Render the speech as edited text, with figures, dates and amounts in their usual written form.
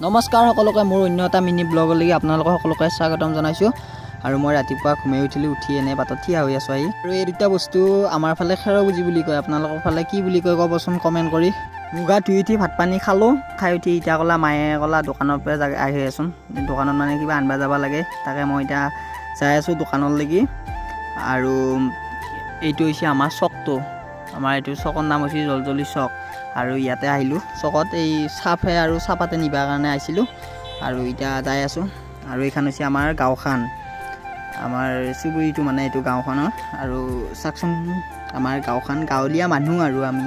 নমস্কাৰ সকলোকে মোৰ অন্য এটা মিনি ব্লগলৈকে আপোনালোকক সকলোকে স্বাগতম জনাইছোঁ আৰু মই ৰাতিপুৱা ঘুমাই উঠি এনে বাটত থিয়া হৈ আছোঁ আহি আৰু এই দুটা বস্তু আমাৰ ফালে খেৰবুজি বুলি কয় আপোনালোকৰ ফালে কি বুলি কয় ক'বচোন কমেণ্ট কৰি মুগা ধুই উঠি ভাত পানী খালোঁ খাই উঠি এতিয়া ক'লা মায়ে ক'লা দোকানৰ পৰা আহি আছোন দোকানত মানে কিবা আনবা যাব লাগে তাকে মই এতিয়া যাই আছোঁ দোকানলৈকে আৰু এইটো হৈছে আমাৰ চকটো আমাৰ এইটো চকৰ নাম হৈছে জলজলি চক আৰু ইয়াতে আহিলোঁ চকত এই চাফে আৰু চাপাতে নিবাৰ কাৰণে আহিছিলোঁ আৰু এতিয়া যাই আছোঁ আৰু এইখন হৈছে আমাৰ গাঁওখন আমাৰ চুবুৰীটো মানে এইটো গাঁওখনৰ আৰু চাকচোন আমাৰ গাঁওখন গাঁৱলীয়া মানুহ আৰু আমি